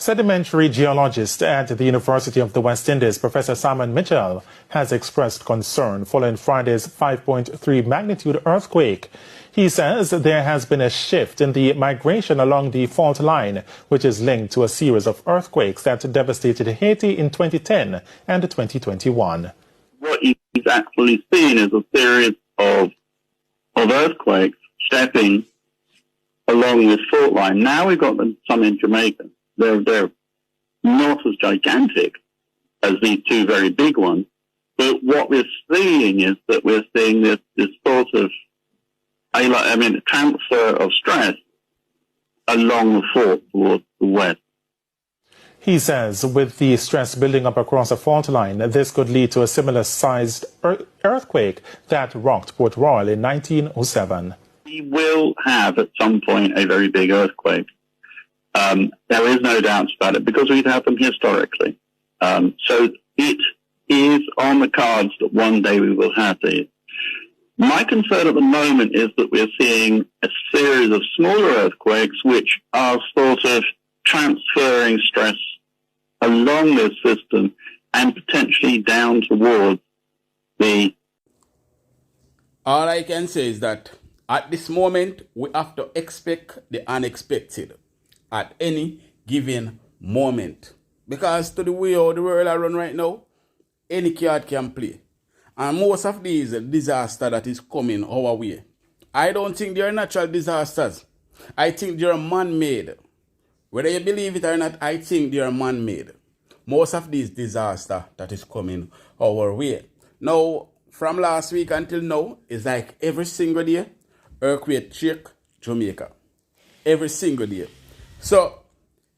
Sedimentary geologist at the University of the West Indies, Professor Simon Mitchell, has expressed concern following Friday's 5.3 magnitude earthquake. He says there has been a shift in the migration along the fault line, which is linked to a series of earthquakes that devastated Haiti in 2010 and 2021. What he's actually seen is a series of earthquakes stepping along this fault line. Now we've got some in Jamaica. They're not as gigantic as these two very big ones, but what we're seeing is that we're seeing this sort of, transfer of stress along the fault towards the west. He says with the stress building up across a fault line, this could lead to a similar sized earthquake that rocked Port Royal in 1907. We will have at some point a very big earthquake. There is no doubt about it because we've had them historically. So it is on the cards that one day we will have these. My concern at the moment is that we're seeing a series of smaller earthquakes which are sort of transferring stress along this system and potentially down towards the... All I can say is that at this moment, we have to expect the unexpected at any given moment. Because to the way how the world are run right now, any card can play. And most of these disasters that is coming our way, I don't think they are natural disasters. I think they are man-made. Whether you believe it or not, I think they are man-made. Most of these disasters that is coming our way. Now, from last week until now, it's like every single day, earthquake shake Jamaica. Every single day. So,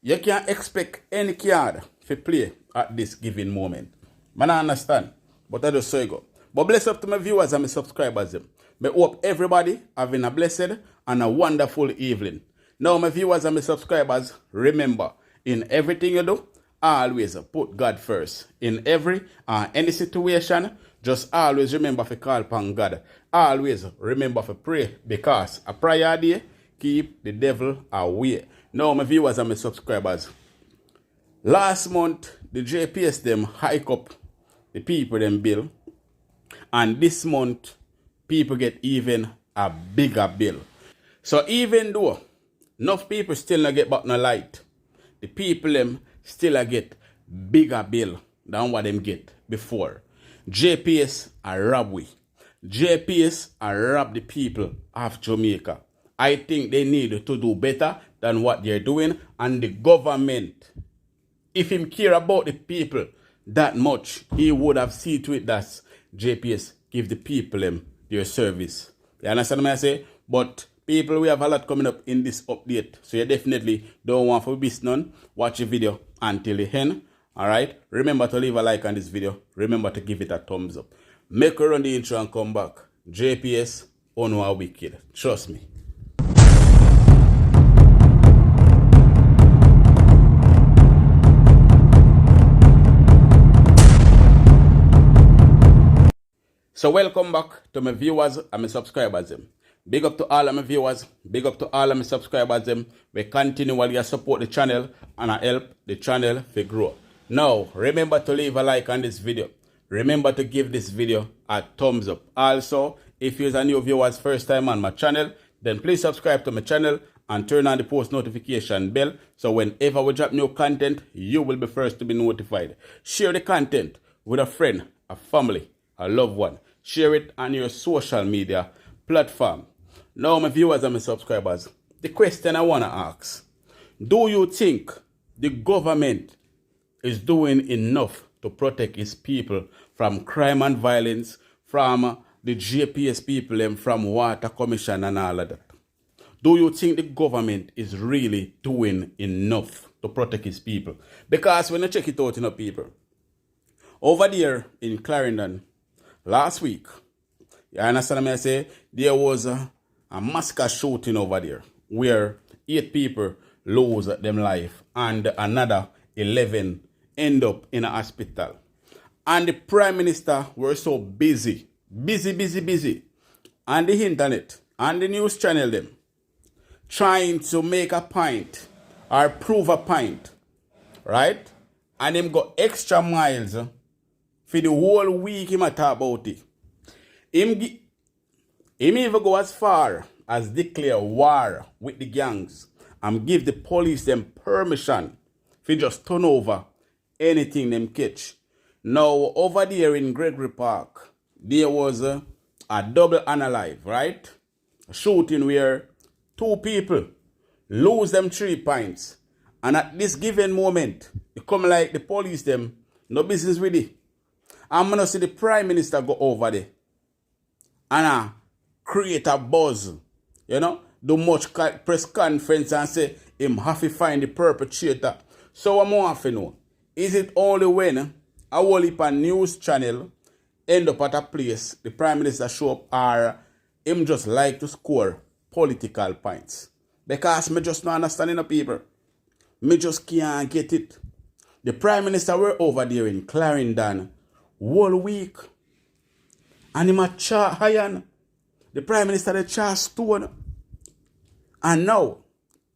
you can't expect any card to play at this given moment. Man, I understand, but I just say go. But bless up to my viewers and my subscribers. I hope everybody having a blessed and a wonderful evening. Now, my viewers and my subscribers, remember, in everything you do, always put God first. In every any situation, just always remember to call upon God. Always remember to pray, because a prayer day keep the devil away. Now, my viewers and my subscribers, last month, the JPS them hike up the people them bill. And this month, people get even a bigger bill. So even though enough people still not get back no light, the people them still get bigger bill than what them get before. JPS are rob we. JPS are rob the people of Jamaica. I think they need to do better than what they're doing. And the government, if him care about the people that much, he would have seen to it that JPS give the people their service. You understand what I say? But people, we have a lot coming up in this update. So you definitely don't want to miss none. Watch the video until the end. Alright? Remember to leave a like on this video. Remember to give it a thumbs up. Make her run the intro and come back. JPS, Ono wicked. Trust me. So welcome back to my viewers and my subscribers. Big up to all of my viewers, big up to all of my subscribers. We continually support the channel and I help the channel to grow. Now, remember to leave a like on this video. Remember to give this video a thumbs up. Also, if you're a new viewers first time on my channel, then please subscribe to my channel and turn on the post notification bell. So whenever we drop new content, you will be first to be notified. Share the content with a friend, a family, a loved one. Share it on your social media platform. Now, my viewers and my subscribers, the question I want to ask, do you think the government is doing enough to protect its people from crime and violence, from the JPS people and from Water Commission and all of that? Do you think the government is really doing enough to protect its people? Because when you check it out, people, over there in Clarendon, last week, you understand what I say? There was a massacre shooting over there where 8 people lose their life and another 11 end up in a hospital. And the Prime Minister were so busy on the internet, on the news channel them, trying to make a point or prove a point right? And him go extra miles for the whole week him a talk about it. Him even go as far as declare war with the gangs and give the police them permission to just turn over anything them catch. Now, over there in Gregory Park, there was a double unalive, right? A shooting where 2 people lose them 3 pints. And at this given moment, they come like the police them, no business with it. I'm going to see the Prime Minister go over there and create a buzz, do much press conference and say him have to find the perpetrator. So I'm more to know, is it only when a whole heap of news channel end up at a place, the Prime Minister show up, or him just like to score political points? Because me just not understanding the people. Me just can't get it. The Prime Minister were over there in Clarendon whole week. And him a char iron. The Prime Minister the char stone. And now,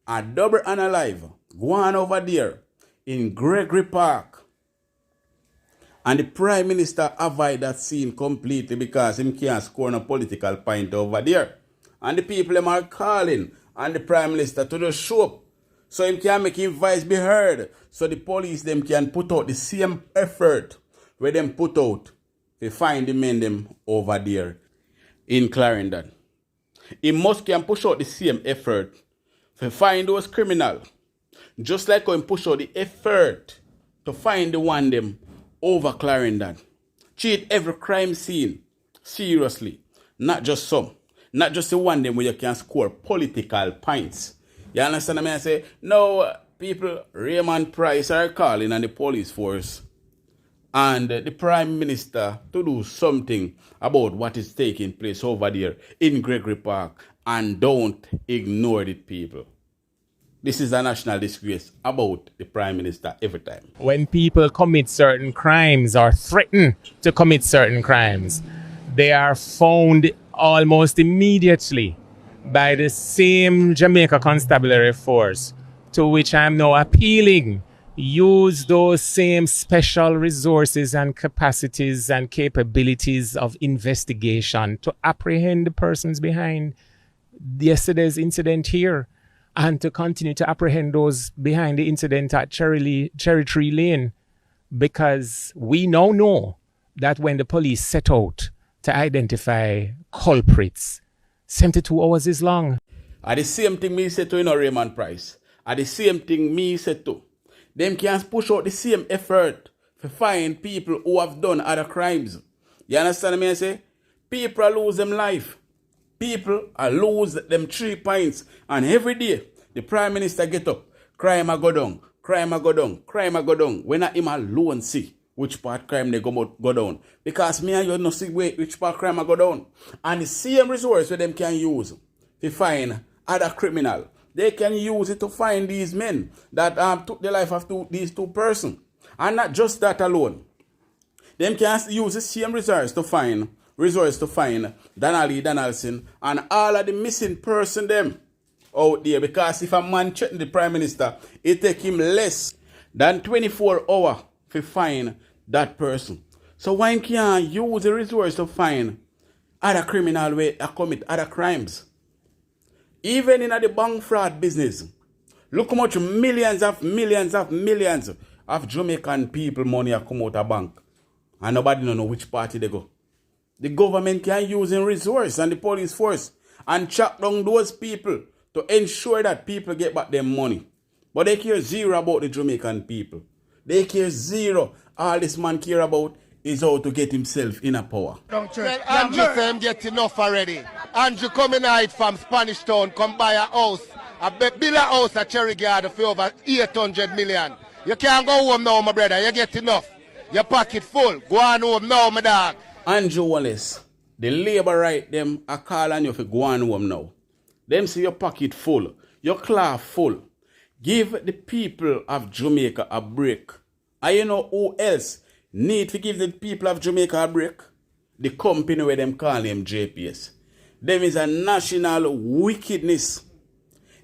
a double unalive go on over there in Gregory Park. And the Prime Minister avoid that scene completely because him can't score no political point over there. And the people them are calling on the Prime Minister to just show up. So him can make his voice be heard. So the police them can put out the same effort where them put out to find the men them over there in Clarendon. He must can push out the same effort to find those criminals. Just like how he push out the effort to find the one them over Clarendon. Treat every crime scene seriously. Not just some. Not just the one them where you can score political points. You understand what I say? No, people, Raymond Price are calling on the police force and the Prime Minister to do something about what is taking place over there in Gregory Park, and don't ignore it, people. This is a national disgrace about the Prime Minister every time. When people commit certain crimes or threaten to commit certain crimes, they are found almost immediately by the same Jamaica Constabulary Force, to which I'm now appealing. Use those same special resources and capacities and capabilities of investigation to apprehend the persons behind yesterday's incident here, and to continue to apprehend those behind the incident at Cherry Tree Lane, because we now know that when the police set out to identify culprits, 72 hours is long. At the same thing me said to Raymond Price. At the same thing me said to. Them can push out the same effort to find people who have done other crimes. You understand me I say? People are lose them life. People are lose them 3 points. And every day, the Prime Minister get up. Crime a go down. Crime a go down. Crime a go down. When I him alone see which part crime they go down. Because me and you no see which part crime a go down. And the same resource where them can use to find other criminal. They can use it to find these men that took the life of these 2 persons. And not just that alone. Them can use the same resource to find Donnelly Donaldson and all of the missing person them out there. Because if a man threaten the Prime Minister, it take him less than 24 hours to find that person. So why can't use the resource to find other criminal way that commit other crimes? Even in the bank fraud business, look how much millions of Jamaican people money are come out of bank. And nobody don't know which party they go. The government can use in resource and the police force and track down those people to ensure that people get back their money. But they care zero about the Jamaican people. They care zero. All this man care about is how to get himself in a power. Andrew say him get enough already. Andrew coming out from Spanish Town, come buy a house. Build a house at Cherry Garden for over 800 million. You can't go home now, my brother. You get enough. Your pocket full. Go on home now, my dog. Andrew Wallace, the labor right them are calling you for go on home now. Them see your pocket full, your cloth full. Give the people of Jamaica a break. And you know who else need to give the people of Jamaica a break? The company where them call them JPS. Them is a national wickedness.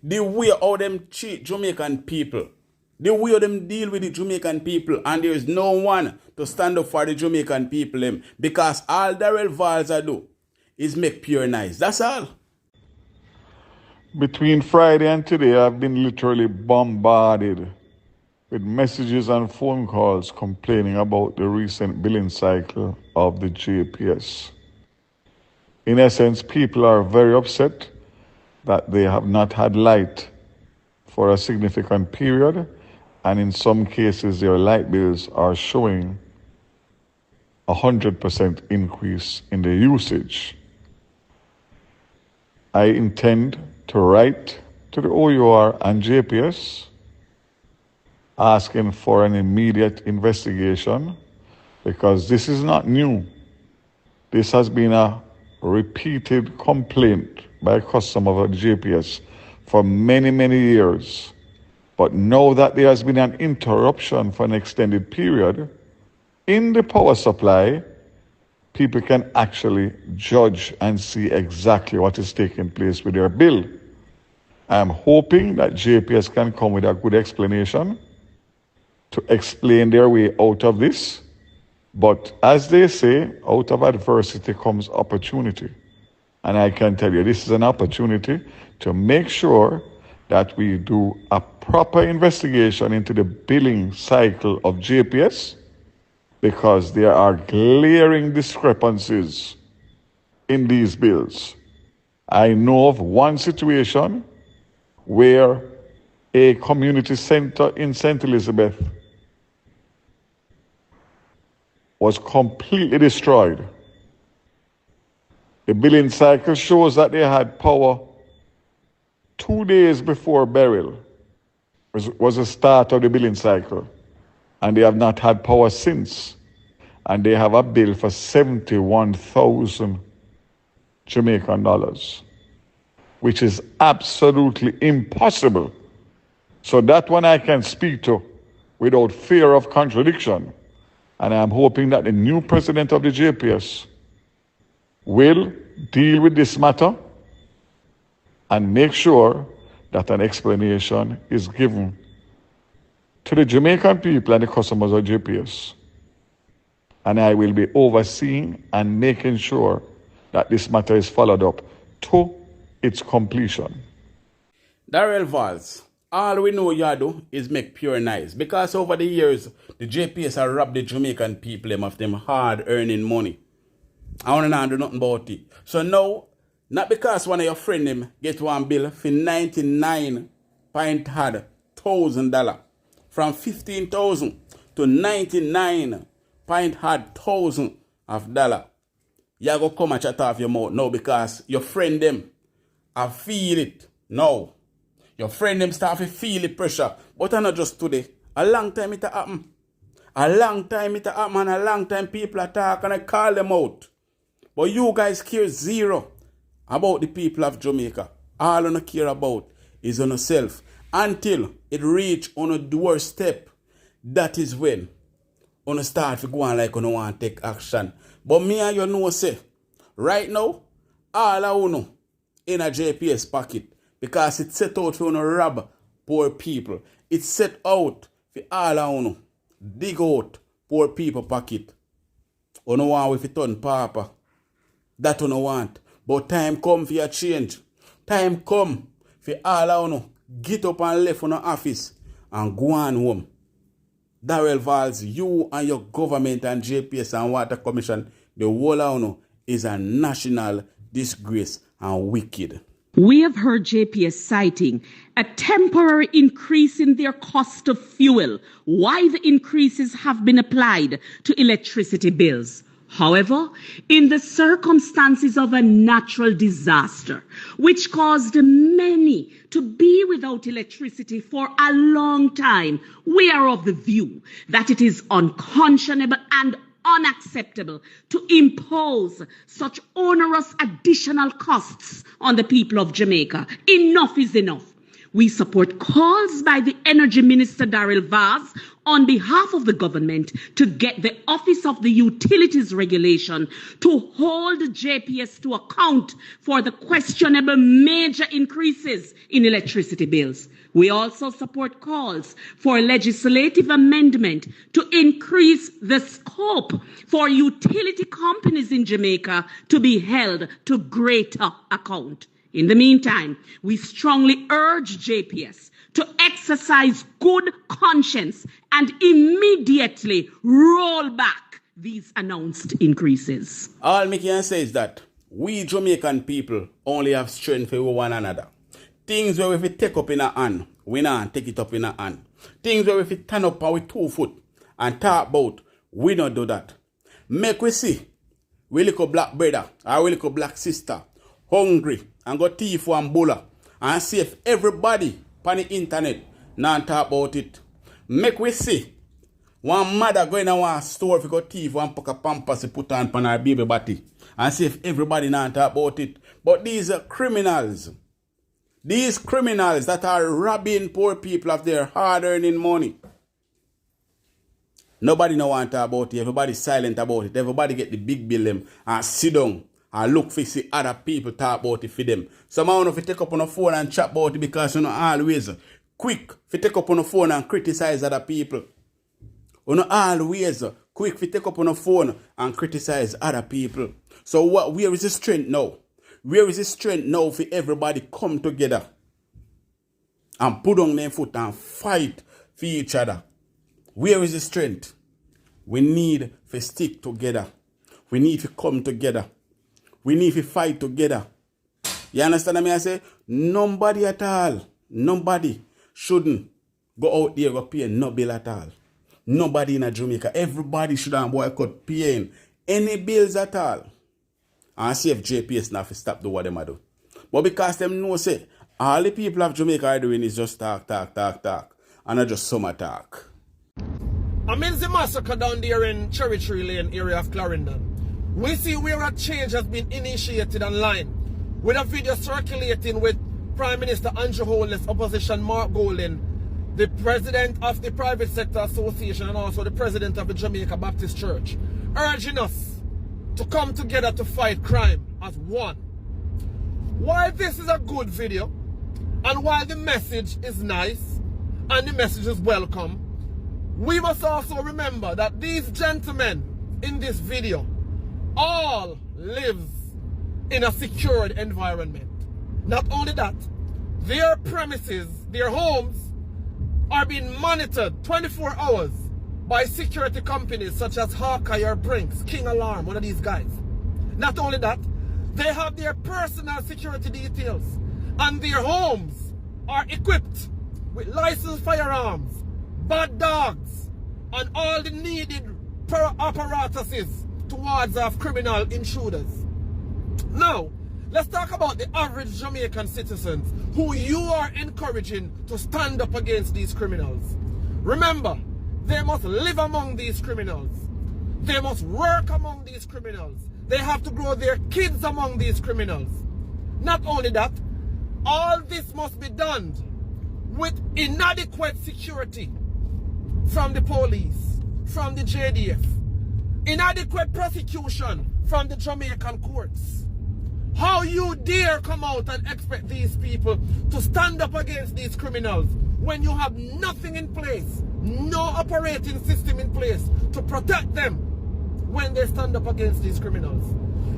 The way how them treat Jamaican people The way them deal with the Jamaican people, and there is no one to stand up for the Jamaican people them, because all Darrell Valls do is make pure nice. That's all. Between Friday and today, I've been literally bombarded with messages and phone calls complaining about the recent billing cycle of the JPS. In essence, people are very upset that they have not had light for a significant period, and in some cases their light bills are showing 100% increase in the usage. I intend to write to the OUR and JPS asking for an immediate investigation, because this is not new. This has been a repeated complaint by a customer of the JPS for many, many years. But now that there has been an interruption for an extended period in the power supply, people can actually judge and see exactly what is taking place with their bill. I'm hoping that JPS can come with a good explanation to explain their way out of this. But as they say, out of adversity comes opportunity. And I can tell you, this is an opportunity to make sure that we do a proper investigation into the billing cycle of JPS, because there are glaring discrepancies in these bills. I know of one situation where a community center in St. Elizabeth was completely destroyed. The billing cycle shows that they had power 2 days before burial, was the start of the billing cycle, and they have not had power since. And they have a bill for 71,000 Jamaican dollars, which is absolutely impossible. So that one I can speak to without fear of contradiction. And I'm hoping that the new president of the JPS will deal with this matter and make sure that an explanation is given to the Jamaican people and the customers of JPS. And I will be overseeing and making sure that this matter is followed up to its completion. Darrell Valls, all we know you do is make pure nice, because over the years, the JPS have robbed the Jamaican people of them hard-earning money. I want to do nothing about it. So now, not because one of your friends them get one bill for $99,000, from $15,000 to $99,000 of dollar. You go come and chat off your mouth now, because your friend them I feel it now. Your friend them start to feel the pressure. But not just today. A long time it happen. A long time it happen, and a long time people attack and I call them out. But you guys care zero about the people of Jamaica. All you care about is on yourself. Until it reach on a doorstep, that is when you start to go on like you want to take action. But me and you know say, right now, all I know in a JPS pocket, because it's set out for rob poor people. It's set out for all I know dig out poor people pocket. You know want if it turn papa. That you know want. But time come for your change. Time come for all I know get up and left from the office and go on home. Darrell Valls, you and your government and JPS and Water Commission, the whole I know is a national disgrace and wicked. We have heard JPS citing a temporary increase in their cost of fuel, while the increases have been applied to electricity bills. However, in the circumstances of a natural disaster, which caused many to be without electricity for a long time, we are of the view that it is unconscionable and unacceptable to impose such onerous additional costs on the people of Jamaica. Enough is enough. We support calls by the Energy Minister Darrell Valls on behalf of the government to get the Office of the Utilities Regulation to hold JPS to account for the questionable major increases in electricity bills. We also support calls for legislative amendment to increase the scope for utility companies in Jamaica to be held to greater account. In the meantime, we strongly urge JPS to exercise good conscience and immediately roll back these announced increases. All me can say is that we Jamaican people only have strength for one another. Things where if we take up in a hand, we not take it up in a hand. Things where if we turn up with 2 foot and talk about, we not do that. Make we see, we little black brother or we little black sister hungry and go thief one bulla and see if everybody on the internet not talk about it. Make we see one mother going to one store if you go thief one pack of pampers to put on her baby body and see if everybody not talk about it. But these are criminals. These criminals that are robbing poor people of their hard-earning money. Nobody no want to talk about it. Everybody silent about it. Everybody get the big bill them and sit down and look for see other people talk about it for them. Some of you take up on the phone and chat about it because you know always quick to take up on the phone and criticize other people. You know always quick to take up on the phone and criticize other people. So where is the strength now? Where is the strength now for everybody come together and put on their foot and fight for each other? Where is the strength? We need to stick together. We need to come together. We need to fight together. You understand what I say? Nobody at all. Nobody shouldn't go out there and pay no bill at all. Nobody in Jamaica. Everybody should have boycott paying any bills at all. And see if JPS now stop do what them do. But because them know say all the people of Jamaica are doing is just talk. And not just summer talk. Amidst the massacre down there in Cherry Tree Lane area of Clarendon, we see where a change has been initiated online, with a video circulating with Prime Minister Andrew Holness, opposition Mark Golding, the president of the Private Sector Association and also the president of the Jamaica Baptist Church, urging us to come together to fight crime as one. While this is a good video, and while the message is nice, and the message is welcome, we must also remember that these gentlemen in this video all live in a secured environment. Not only that, their premises, their homes, are being monitored 24 hours by security companies such as Hawkeye or Brinks, King Alarm, one of these guys. Not only that, they have their personal security details, and their homes are equipped with licensed firearms, bad dogs, and all the needed apparatuses towards our criminal intruders. Now, let's talk about the average Jamaican citizens who you are encouraging to stand up against these criminals. Remember, they must live among these criminals. They must work among these criminals. They have to grow their kids among these criminals. Not only that, all this must be done with inadequate security from the police, from the JDF, inadequate prosecution from the Jamaican courts. How you dare come out and expect these people to stand up against these criminals when you have nothing in place, no operating system in place to protect them when they stand up against these criminals?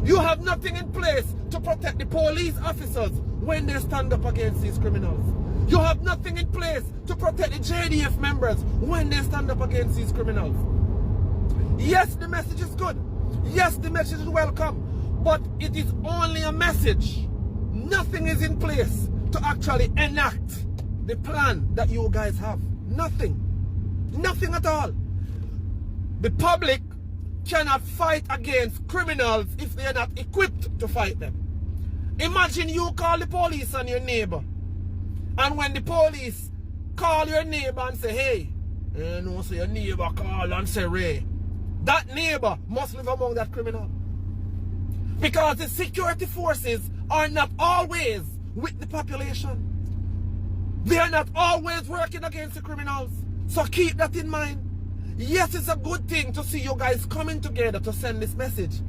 You have nothing in place to protect the police officers when they stand up against these criminals. You have nothing in place to protect the JDF members when they stand up against these criminals. Yes, the message is good. Yes, the message is welcome. But it is only a message. Nothing is in place to actually enact the plan that you guys have. Nothing. Nothing at all. The public cannot fight against criminals if they are not equipped to fight them. Imagine you call the police on your neighbor, and when the police call your neighbor and say, hey, so your neighbor call and say, Ray, that neighbor must live among that criminal. Because the security forces are not always with the population. They are not always working against the criminals. So keep that in mind. Yes, it's a good thing to see you guys coming together to send this message.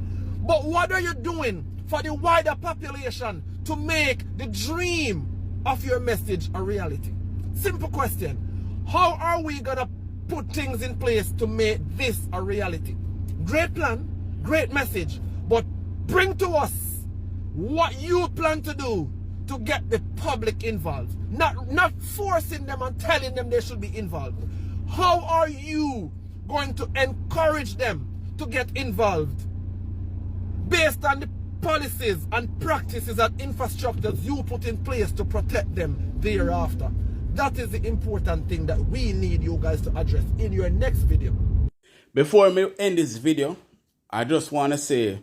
But what are you doing for the wider population to make the dream of your message a reality? Simple question. How are we going to put things in place to make this a reality? Great plan, great message, but bring to us what you plan to do to get the public involved. Not forcing them and telling them they should be involved. How are you going to encourage them to get involved based on the policies and practices and infrastructures you put in place to protect them thereafter? That is the important thing that we need you guys to address in your next video. Before we end this video, I just want to say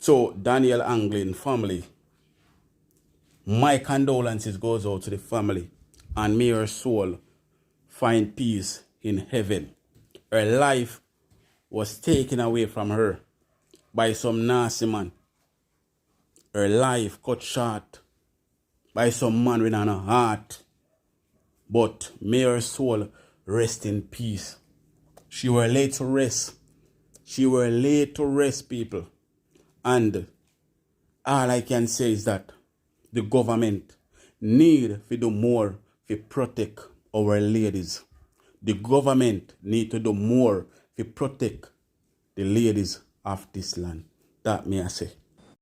to Daniel Anglin family, my condolences goes out to the family, and may her soul find peace in heaven. Her life was taken away from her by some nasty man. Her life cut short by some man with a heart. But may her soul rest in peace. She were laid to rest. She were laid to rest, people. And all I can say is that the government need to do more to protect our ladies. The government need to do more to protect the ladies of this land. That may I say.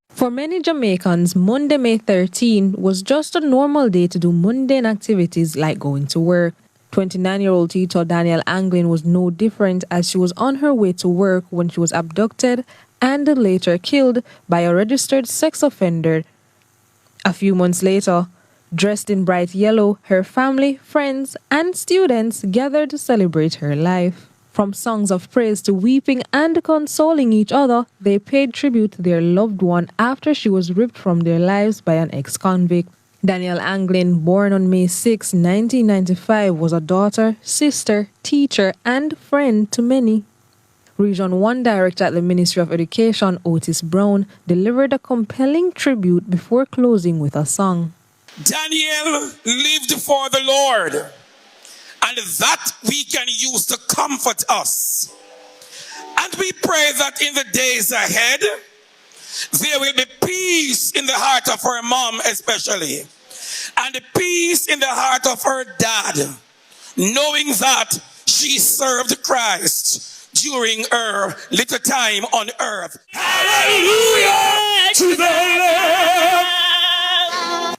For many Jamaicans, Monday, May 13 was just a normal day to do mundane activities like going to work. 29-year-old Tito Daniel Anglin was no different, as she was on her way to work when she was abducted and later killed by a registered sex offender. A few months later, dressed in bright yellow, her family, friends, and students gathered to celebrate her life. From songs of praise to weeping and consoling each other, they paid tribute to their loved one after she was ripped from their lives by an ex-convict. Daniel Anglin, born on May 6, 1995, was a daughter, sister, teacher, and friend to many. Region 1 Director at the Ministry of Education, Otis Brown, delivered a compelling tribute before closing with a song. Daniel lived for the Lord, and that we can use to comfort us. And we pray that in the days ahead, there will be peace in the heart of her mom especially, and peace in the heart of her dad, knowing that she served Christ during her little time on earth. Hallelujah to the Lamb.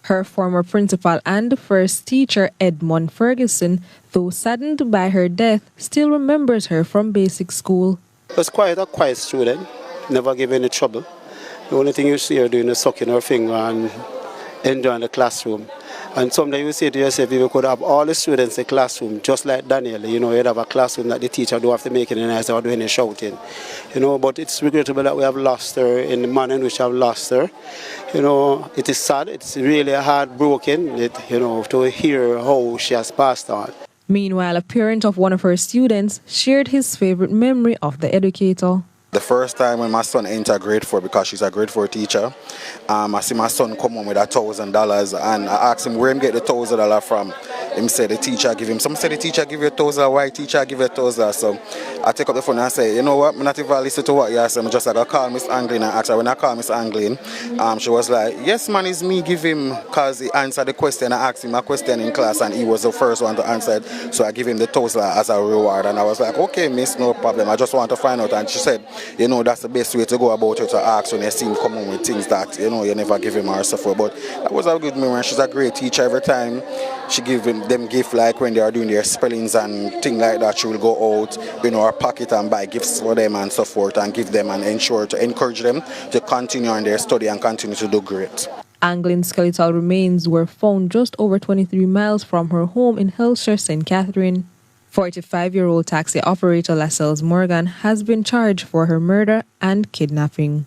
Her former principal and first teacher, Edmund Ferguson, though saddened by her death, still remembers her from basic school. Was quite a quiet student, never gave any trouble. The only thing you see her doing is sucking her finger and enjoying the classroom. And someday you say to yourself, if you could have all the students in the classroom, just like Daniel, you'd have a classroom that the teacher don't have to make any noise or do any shouting. But it's regrettable that we have lost her in the manner in which I've lost her. It is sad, it's really heartbroken, to hear how she has passed on. Meanwhile, a parent of one of her students shared his favorite memory of the educator. The first time when my son entered grade 4, because she's a grade 4 teacher, I see my son come home with $1,000, and I asked him where he get the $1,000 from. Him said the teacher give him. Some say the teacher give you $1,000, why teacher give you $1,000? So I take up the phone and I say, you know what, I'm not even listen to what you say. I'm just like, I call Miss Anglin and ask her. When I call Miss Anglin, she was like, yes man, it's me give him, because he answered the question. I asked him a question in class and he was the first one to answer it. So I give him the $1,000 as a reward, and I was like, okay miss, no problem. I just want to find out. And she said, that's the best way to go about it, to ask when you see him come home with things that, you never give him or so for. But that was a good memory. She's a great teacher. Every time she give them gift, like when they are doing their spellings and things like that, she will go out, her pocket and buy gifts for them and so forth, and give them and ensure to encourage them to continue on their study and continue to do great. Anglin's skeletal remains were found just over 23 miles from her home in Hillshire, St. Catherine. 45-year-old taxi operator Lascelles Morgan has been charged for her murder and kidnapping.